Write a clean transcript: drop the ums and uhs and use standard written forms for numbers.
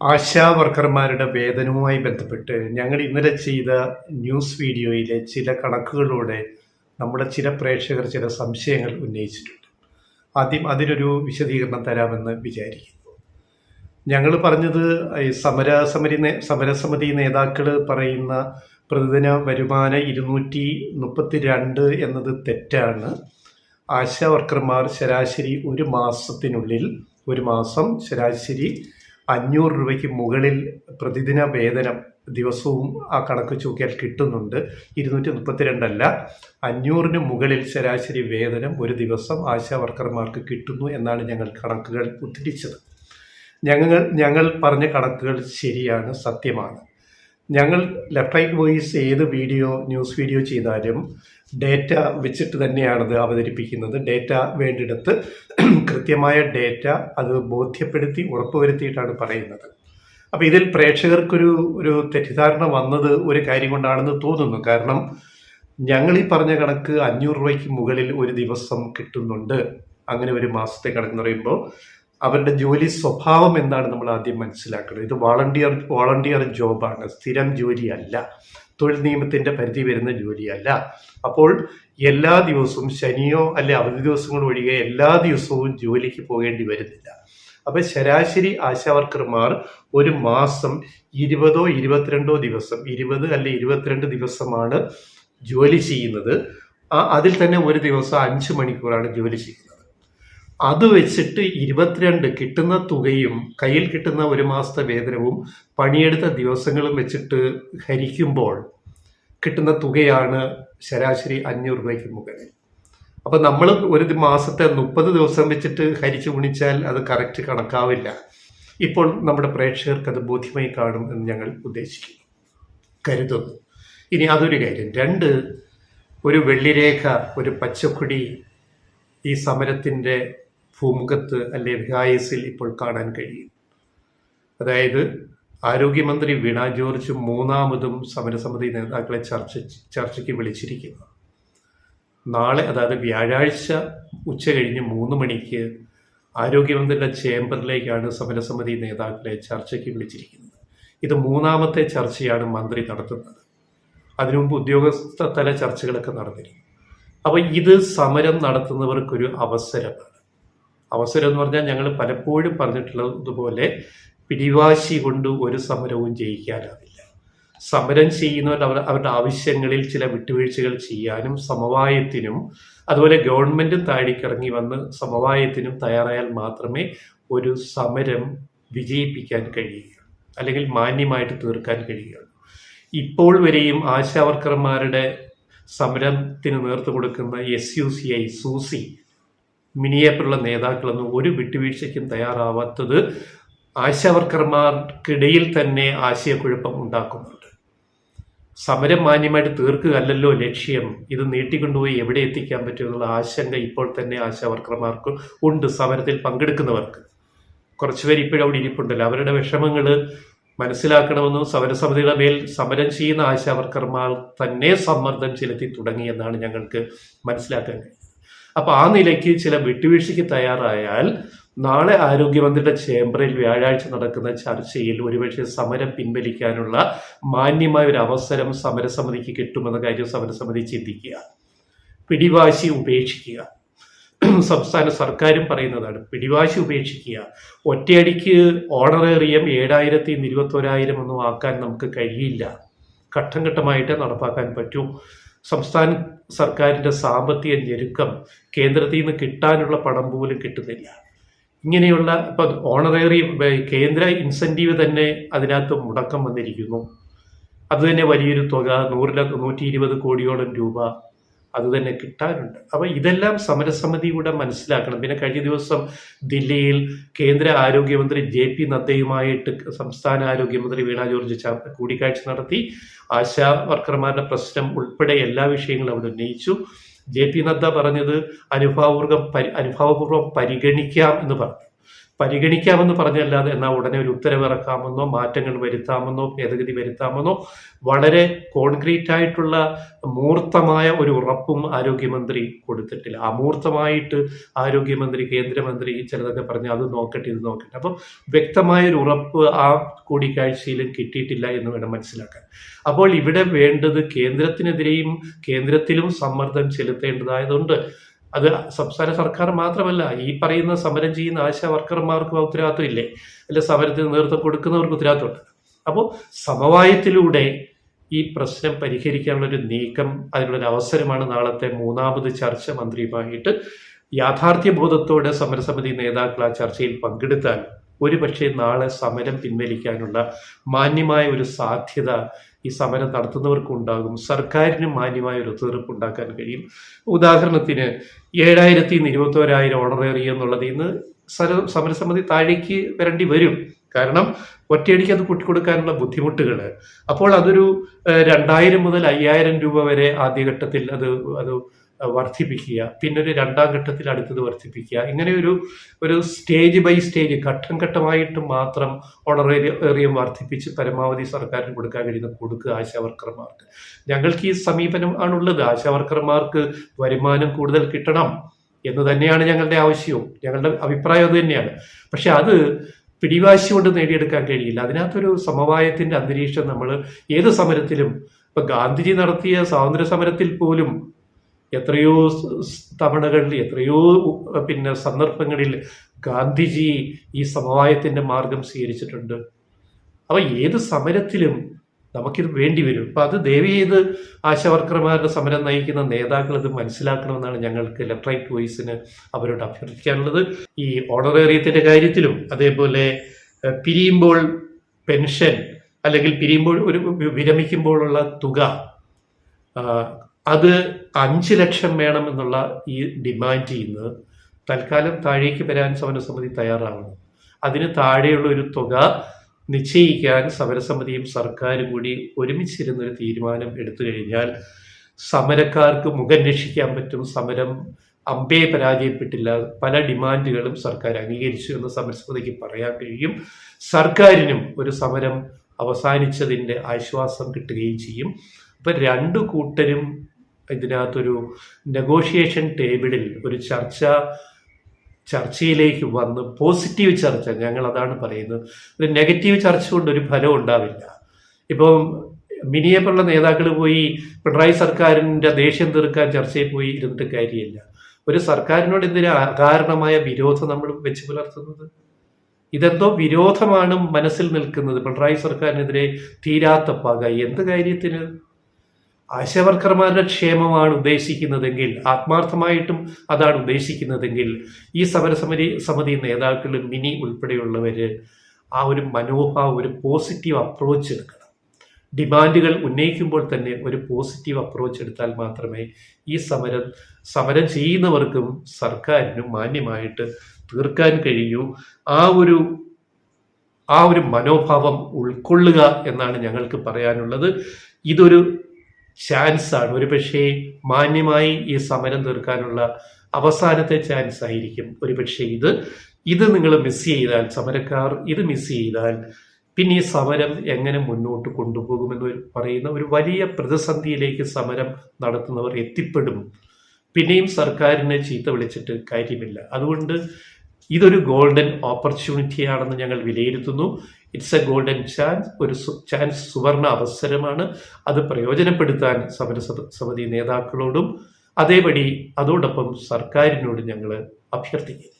ആശാ വർക്കർമാരുടെ വേതനവുമായി ബന്ധപ്പെട്ട് ഞങ്ങൾ ഇന്നലെ ചെയ്ത ന്യൂസ് വീഡിയോയിലെ ചില കണക്കുകളോടെ നമ്മുടെ ചില പ്രേക്ഷകർ ചില സംശയങ്ങൾ ഉന്നയിച്ചിട്ടുണ്ട്. ആദ്യം അതിനൊരു വിശദീകരണം തരാമെന്ന് വിചാരിക്കുന്നു. ഞങ്ങൾ പറഞ്ഞത് ഈ സമരസമിതി നേതാക്കൾ പറയുന്ന പ്രതിദിന വരുമാനം 232 എന്നത് തെറ്റാണ്. ആശാ വർക്കർമാർ ശരാശരി ഒരു മാസം ശരാശരി 500 രൂപയ്ക്ക് മുകളിൽ പ്രതിദിന വേതനം ദിവസവും ആ കണക്ക് നോക്കിയാൽ കിട്ടുന്നുണ്ട്. 232 അല്ല, 500-ന് മുകളിൽ ശരാശരി വേതനം ഒരു ദിവസം ആശാ വർക്കർമാർക്ക് കിട്ടുന്നു എന്നാണ് ഞങ്ങൾ കണക്കുകൾ ഉദ്ധരിച്ചത്. ഞങ്ങൾ പറഞ്ഞ കണക്കുകൾ ശരിയാണ്, സത്യമാണ്. ഞങ്ങൾ ലെഫ്റ്റ് റൈറ്റ് വോയിസ് ഏത് ന്യൂസ് വീഡിയോ ചെയ്താലും ഡേറ്റ വെച്ചിട്ട് തന്നെയാണത് അവതരിപ്പിക്കുന്നത്. ഡേറ്റ വേണ്ടിടത്ത് കൃത്യമായ ഡേറ്റ അത് ബോധ്യപ്പെടുത്തി ഉറപ്പുവരുത്തിയിട്ടാണ് പറയുന്നത്. അപ്പോൾ ഇതിൽ പ്രേക്ഷകർക്കൊരു തെറ്റിദ്ധാരണ വന്നത് ഒരു കാര്യം കൊണ്ടാണെന്ന് തോന്നുന്നു. കാരണം ഞങ്ങൾ ഈ പറഞ്ഞ കണക്ക് 500 രൂപയ്ക്ക് മുകളിൽ ഒരു ദിവസം കിട്ടുന്നുണ്ട്. അങ്ങനെ ഒരു മാസത്തെ കണക്ക് പറയുമ്പോൾ അവരുടെ ജോലി സ്വഭാവം എന്താണ് നമ്മൾ ആദ്യം മനസ്സിലാക്കണം. ഇത് വോളണ്ടിയർ ജോബാണ്, സ്ഥിരം ജോലിയല്ല, തൊഴിൽ നിയമത്തിൻ്റെ പരിധി വരുന്ന ജോലിയല്ല. അപ്പോൾ എല്ലാ ദിവസവും ശനിയോ അല്ലെ അവധി ദിവസങ്ങൾ ഒഴികെ എല്ലാ ദിവസവും ജോലിക്ക് പോകേണ്ടി വരുന്നില്ല. അപ്പോൾ ശരാശരി ആശാവർക്കർമാർ ഒരു മാസം 20 22 ദിവസം, 20 അല്ലെ 22 ദിവസമാണ് ജോലി ചെയ്യുന്നത്. അതിൽ തന്നെ ഒരു ദിവസം 5 മണിക്കൂറാണ് ജോലി ചെയ്യുന്നത്. അത് വെച്ചിട്ട് 22 കിട്ടുന്ന തുകയും കയ്യിൽ കിട്ടുന്ന ഒരു മാസത്തെ വേതനവും പണിയെടുത്ത ദിവസങ്ങളും വെച്ചിട്ട് ഹരിക്കുമ്പോൾ കിട്ടുന്ന തുകയാണ് ശരാശരി 500 രൂപയ്ക്ക് മുകളിൽ. അപ്പം നമ്മൾ ഒരു മാസത്തെ 30 ദിവസം വെച്ചിട്ട് ഹരിച്ചു ഗുണിച്ചാൽ അത് കറക്റ്റ് കണക്കാവില്ല. ഇപ്പോൾ നമ്മുടെ പ്രേക്ഷകർക്ക് അത് ബോധ്യമായി കാണും എന്ന് ഞങ്ങൾ കരുതുന്നു. ഇനി അതൊരു കാര്യം. 2, ഒരു വെള്ളിരേഖ, ഒരു പച്ചക്കൊടി ഈ സമരത്തിൻ്റെ ഭൂമുഖത്ത് അല്ലെ വിഹായസിൽ ഇപ്പോൾ കാണാൻ കഴിയും. അതായത് ആരോഗ്യമന്ത്രി വീണ ജോർജ് 3ാമതും സമരസമിതി നേതാക്കളെ ചർച്ചയ്ക്ക് വിളിച്ചിരിക്കുന്നു. നാളെ, അതായത് വ്യാഴാഴ്ച ഉച്ച കഴിഞ്ഞ് 3 മണിക്ക് ആരോഗ്യമന്ത്രിയുടെ ചേംബറിലേക്കാണ് സമരസമിതി നേതാക്കളെ ചർച്ചയ്ക്ക് വിളിച്ചിരിക്കുന്നത്. ഇത് 3ാമത്തെ ചർച്ചയാണ് മന്ത്രി നടത്തുന്നത്. അതിനു മുമ്പ് ഉദ്യോഗസ്ഥ തല ചർച്ചകളൊക്കെ നടന്നിരുന്നു. അപ്പോൾ ഇത് സമരം നടത്തുന്നവർക്കൊരു അവസരമാണ്. അവസരം എന്ന് പറഞ്ഞാൽ ഞങ്ങൾ പലപ്പോഴും പറഞ്ഞിട്ടുള്ളതുപോലെ പിടിവാശി കൊണ്ട് ഒരു സമരവും ജയിക്കാനാവില്ല. സമരം ചെയ്യുന്നവർ അവരുടെ ആവശ്യങ്ങളിൽ ചില വിട്ടുവീഴ്ചകൾ ചെയ്യാനും സമവായത്തിനും, അതുപോലെ ഗവൺമെൻറ്റും താഴേക്കിറങ്ങി വന്ന് സമവായത്തിനും തയ്യാറായാൽ മാത്രമേ ഒരു സമരം വിജയിപ്പിക്കാൻ കഴിയുകയുള്ളൂ, അല്ലെങ്കിൽ മാന്യമായിട്ട് തീർക്കാൻ കഴിയുകയുള്ളൂ. ഇപ്പോൾ വരെയും ആശാവർക്കർമാരുടെ സമരത്തിന് നേതൃത്വം കൊടുക്കുന്ന SUCI, സൂസി, മിനിയേപ്പുള്ള നേതാക്കളൊന്നും ഒരു വിട്ടുവീഴ്ചയ്ക്കും തയ്യാറാവാത്തത് ആശാവർക്കർമാർക്കിടയിൽ തന്നെ ആശയക്കുഴപ്പം ഉണ്ടാക്കുന്നുണ്ട്. സമരം മാന്യമായിട്ട് തീർക്കുകയല്ലല്ലോ ലക്ഷ്യം, ഇത് നീട്ടിക്കൊണ്ടുപോയി എവിടെ എത്തിക്കാൻ പറ്റുമെന്നുള്ള ആശങ്ക ഇപ്പോൾ തന്നെ ആശാവർക്കർമാർക്ക് ഉണ്ട്. സമരത്തിൽ പങ്കെടുക്കുന്നവർക്ക് കുറച്ചുപേർ ഇപ്പോഴും അവിടെ ഇരിപ്പുണ്ടല്ലോ, അവരുടെ വിഷമങ്ങൾ മനസ്സിലാക്കണമെന്നും സമരസമിതിയുടെ മേൽ സമരം ചെയ്യുന്ന ആശാവർക്കർമാർ തന്നെ സമ്മർദ്ദം ചെലുത്തി തുടങ്ങി എന്നാണ് ഞങ്ങൾക്ക് മനസ്സിലാക്കാൻ കഴിയുന്നത്. അപ്പോൾ ആ നിലയ്ക്ക് ചില വിട്ടുവീഴ്ചയ്ക്ക് തയ്യാറായാൽ നാളെ ആരോഗ്യമന്ത്രിയുടെ ചേംബറിൽ വ്യാഴാഴ്ച നടക്കുന്ന ചർച്ചയിൽ ഒരുപക്ഷെ സമരം പിൻവലിക്കാനുള്ള മാന്യമായ ഒരു അവസരം സമരസമിതിക്ക് കിട്ടുമെന്ന കാര്യം സമരസമിതി ചിന്തിക്കുക. പിടിവാശി ഉപേക്ഷിക്കുക. സംസ്ഥാന സർക്കാരും പറയുന്നതാണ്, പിടിവാശി ഉപേക്ഷിക്കുക. ഒറ്റയടിക്ക് ഓണറേറിയം 7000 ൽ 21,000 ഒന്നും ആക്കാൻ നമുക്ക് കഴിയില്ല. ഘട്ടം ഘട്ടമായിട്ട് നടപ്പാക്കാൻ പറ്റൂ. സംസ്ഥാന സർക്കാരിൻ്റെ സാമ്പത്തിക ഞെരുക്കം, കേന്ദ്രത്തിൽ നിന്ന് കിട്ടാനുള്ള പണം പോലും കിട്ടുന്നില്ല. ഇങ്ങനെയുള്ള ഇപ്പം ഓണറേറിയം കേന്ദ്ര ഇൻസെൻറ്റീവ് തന്നെ അതിനകത്ത് മുടക്കം വന്നിരിക്കുന്നു. അതുതന്നെ വലിയൊരു തുക, 120 കോടിയോളം രൂപ അത് തന്നെ കിട്ടാനുണ്ട്. അപ്പോൾ ഇതെല്ലാം സമരസമിതിയുടെ മനസ്സിലാക്കണം. പിന്നെ കഴിഞ്ഞ ദിവസം ദില്ലിയിൽ കേന്ദ്ര ആരോഗ്യമന്ത്രി JP നദ്ദയുമായിട്ട് സംസ്ഥാന ആരോഗ്യമന്ത്രി വീണ ജോർജ് കൂടിക്കാഴ്ച നടത്തി. ആശാ വർക്കർമാരുടെ പ്രശ്നം ഉൾപ്പെടെ എല്ലാ വിഷയങ്ങളും അവർ ഉന്നയിച്ചു. JP നദ്ദ പറഞ്ഞത് അനുഭാവപൂർവ്വം പരിഗണിക്കാം എന്ന് പറഞ്ഞു. പരിഗണിക്കാമെന്ന് പറഞ്ഞല്ലാതെ എന്നാൽ ഉടനെ ഒരു ഉത്തരവിറക്കാമെന്നോ മാറ്റങ്ങൾ വരുത്താമെന്നോ ഭേദഗതി വരുത്താമെന്നോ വളരെ കോൺക്രീറ്റ് ആയിട്ടുള്ള മൂർത്തമായ ഒരു ഉറപ്പും ആരോഗ്യമന്ത്രി കൊടുത്തിട്ടില്ല. അമൂർത്തമായിട്ട് ആരോഗ്യമന്ത്രി, കേന്ദ്രമന്ത്രി ചിലതൊക്കെ പറഞ്ഞ് അത് നോക്കട്ടെ ഇത് നോക്കട്ടെ. അപ്പം വ്യക്തമായൊരു ഉറപ്പ് ആ കൂടിക്കാഴ്ചയിലും കിട്ടിയിട്ടില്ല എന്ന് വേണം മനസ്സിലാക്കാൻ. അപ്പോൾ ഇവിടെ വേണ്ടത് കേന്ദ്രത്തിനെതിരെയും കേന്ദ്രത്തിലും സമ്മർദ്ദം ചെലുത്തേണ്ടതായതുകൊണ്ട് അത് സംസ്ഥാന സർക്കാർ മാത്രമല്ല, ഈ പറയുന്ന സമരം ചെയ്യുന്ന ആശാ വർക്കർമാർക്ക് ഉത്തരവാദിത്വം ഇല്ലേ, അല്ലെ സമരത്തിന് നേതൃത്വം കൊടുക്കുന്നവർക്ക് ഉത്തരവാദിത്വമുണ്ട്. അപ്പോൾ സമവായത്തിലൂടെ ഈ പ്രശ്നം പരിഹരിക്കാനുള്ളൊരു നീക്കം, അതിനുള്ളൊരു അവസരമാണ് നാളത്തെ മൂന്നാമത് ചർച്ച. മന്ത്രിയുമായിട്ട് യാഥാർത്ഥ്യബോധത്തോടെ സമരസമിതി നേതാക്കൾ ആ ചർച്ചയിൽ പങ്കെടുത്താൽ ഒരുപക്ഷെ നാളെ സമരം പിൻവലിക്കാനുള്ള മാന്യമായ ഒരു സാധ്യത ഈ സമരം നടത്തുന്നവർക്കുണ്ടാകും. സർക്കാരിനും മാന്യമായ ഒരു ഒത്തുതീർപ്പ് ഉണ്ടാക്കാൻ കഴിയും. ഉദാഹരണത്തിന് 7,000 നിന്ന് 21,000 ഓണറേറിയം എന്നുള്ളത് ഇന്ന് സമരസമിതി താഴേക്ക് വരേണ്ടി വരും. കാരണം ഒറ്റയടിക്ക് അത് കൂട്ടിക്കൊടുക്കാനുള്ള ബുദ്ധിമുട്ടുകൾ. അപ്പോൾ അതൊരു 2,000 മുതൽ 5,000 രൂപ വരെ ആദ്യഘട്ടത്തിൽ അത് വർദ്ധിപ്പിക്കുക, പിന്നെ ഒരു രണ്ടാം ഘട്ടത്തിൽ അടുത്തത് വർദ്ധിപ്പിക്കുക, ഇങ്ങനെ ഒരു സ്റ്റേജ് ബൈ സ്റ്റേജ് ഘട്ടം ഘട്ടമായിട്ട് മാത്രം ഓണറേറിയം വർദ്ധിപ്പിച്ച് പരമാവധി സർക്കാരിന് കൊടുക്കാൻ കഴിയുന്ന കൊടുക്കുക ആശാവർക്കർമാർക്ക്. ഞങ്ങൾക്ക് ഈ സമീപനം ആണുള്ളത്. ആശാവർക്കർമാർക്ക് വരുമാനം കൂടുതൽ കിട്ടണം എന്ന് തന്നെയാണ് ഞങ്ങളുടെ ആവശ്യവും, ഞങ്ങളുടെ അഭിപ്രായം അത് തന്നെയാണ്. പക്ഷെ അത് പിടിവാശി കൊണ്ട് നേടിയെടുക്കാൻ കഴിയില്ല. അതിനകത്തൊരു സമവായത്തിന്റെ അന്തരീക്ഷം നമ്മൾ ഏത് സമരത്തിലും, ഇപ്പൊ ഗാന്ധിജി നടത്തിയ സ്വാതന്ത്ര്യ സമരത്തിൽ പോലും എത്രയോ തവണകളിൽ എത്രയോ സന്ദർഭങ്ങളിൽ ഗാന്ധിജി ഈ സമവായത്തിന്റെ മാർഗം സ്വീകരിച്ചിട്ടുണ്ട്. അപ്പൊ ഏത് സമരത്തിലും നമുക്കിത് വേണ്ടി വരും. അപ്പൊ അത് ദയവ് ചെയ്ത് ആശാവർക്കർമാരുടെ സമരം നയിക്കുന്ന നേതാക്കൾ ഇത് മനസ്സിലാക്കണമെന്നാണ് ഞങ്ങൾക്ക് ലെഫ്റ്റ് റൈറ്റ് വോയിസിന് അവരോട് അഭ്യർത്ഥിക്കാനുള്ളത്. ഈ ഓണറേറിയത്തിന്റെ കാര്യത്തിലും അതേപോലെ പിരിയുമ്പോൾ പെൻഷൻ അല്ലെങ്കിൽ പിരിയുമ്പോൾ വിരമിക്കുമ്പോഴുള്ള തുക അത് 5 ലക്ഷം വേണം എന്നുള്ള ഈ ഡിമാൻഡ് ചെയ്യുന്നത് തൽക്കാലം താഴേക്ക് വരാൻ സമരസമിതി തയ്യാറാവണം. അതിന് താഴെയുള്ള ഒരു തുക നിശ്ചയിക്കാൻ സമരസമിതിയും സർക്കാരും കൂടി ഒരുമിച്ചിരുന്നൊരു തീരുമാനം എടുത്തു കഴിഞ്ഞാൽ സമരക്കാർക്ക് മുഖം രക്ഷിക്കാൻ പറ്റും. സമരം അമ്പേ പരാജയപ്പെട്ടില്ല, പല ഡിമാൻഡുകളും സർക്കാർ അംഗീകരിച്ചു എന്ന് സമരസമിതിക്ക് പറയാൻ കഴിയും. സർക്കാരിനും ഒരു സമരം അവസാനിച്ചതിൻ്റെ ആശ്വാസം കിട്ടുകയും ചെയ്യും. അപ്പം രണ്ടു കൂട്ടരും ഇതിനകത്തൊരു നെഗോഷിയേഷൻ ടേബിളിൽ ഒരു ചർച്ചയിലേക്ക് വന്ന് പോസിറ്റീവ് ചർച്ച, ഞങ്ങൾ അതാണ് പറയുന്നത്. ഒരു നെഗറ്റീവ് ചർച്ച കൊണ്ട് ഒരു ഫലം ഉണ്ടാവില്ല. ഇപ്പം മിനിയെപ്പോലുള്ള നേതാക്കൾ പോയി പിണറായി സർക്കാരിൻ്റെ ദേഷ്യം തീർക്കാൻ ചർച്ചയിൽ പോയി ഇരുന്നിട്ട് കാര്യമില്ല. ഒരു സർക്കാരിനോട് എന്തിനാ അകാരണമായ വിരോധം നമ്മൾ വെച്ച് പുലർത്തുന്നത്? ഇതെന്തോ വിരോധമാണ് മനസ്സിൽ നിൽക്കുന്നത്. പിണറായി സർക്കാരിനെതിരെ തീരാത്ത പക എന്ത് കാര്യത്തിന്? ആശാവർക്കർമാരുടെ ക്ഷേമമാണ് ഉദ്ദേശിക്കുന്നതെങ്കിൽ, ആത്മാർത്ഥമായിട്ടും അതാണ് ഉദ്ദേശിക്കുന്നതെങ്കിൽ ഈ സമരസമിതി നേതാക്കൾ മിനി ഉൾപ്പെടെയുള്ളവര് ആ ഒരു മനോഭാവം, ഒരു പോസിറ്റീവ് അപ്രോച്ച് എടുക്കണം. ഡിമാൻഡുകൾ ഉന്നയിക്കുമ്പോൾ തന്നെ ഒരു പോസിറ്റീവ് അപ്രോച്ച് എടുത്താൽ മാത്രമേ ഈ സമരം ചെയ്യുന്നവർക്കും സർക്കാരിനും മാന്യമായിട്ട് തീർക്കാൻ കഴിയൂ. ആ ഒരു മനോഭാവം ഉൾക്കൊള്ളുക എന്നാണ് ഞങ്ങൾക്ക് പറയാനുള്ളത്. ഇതൊരു ചാൻസാണ്. ഒരു പക്ഷേ മാന്യമായി ഈ സമരം തീർക്കാനുള്ള അവസാനത്തെ ചാൻസ് ആയിരിക്കും ഒരു പക്ഷേ ഇത് നിങ്ങൾ മിസ് ചെയ്താൽ, സമരക്കാർ ഇത് മിസ് ചെയ്താൽ പിന്നെ ഈ സമരം എങ്ങനെ മുന്നോട്ട് കൊണ്ടുപോകുമെന്ന് പറയുന്ന ഒരു വലിയ പ്രതിസന്ധിയിലേക്ക് സമരം നടത്തുന്നവർ എത്തിപ്പെടും. പിന്നെയും സർക്കാരിനെ ചീത്ത വിളിച്ചിട്ട് കാര്യമില്ല. അതുകൊണ്ട് ഇതൊരു ഗോൾഡൻ ഓപ്പർച്യൂണിറ്റി ആണെന്ന് ഞങ്ങൾ വിലയിരുത്തുന്നു. ഇറ്റ്സ് എ ഗോൾഡൻ ചാൻസ്, ഒരു ചാൻസ്, സുവർണ അവസരമാണ്. അത് പ്രയോജനപ്പെടുത്താൻ സമരസമിതി നേതാക്കളോടും അതോടൊപ്പം സർക്കാരിനോടും ഞങ്ങൾ അഭ്യർത്ഥിക്കുന്നു.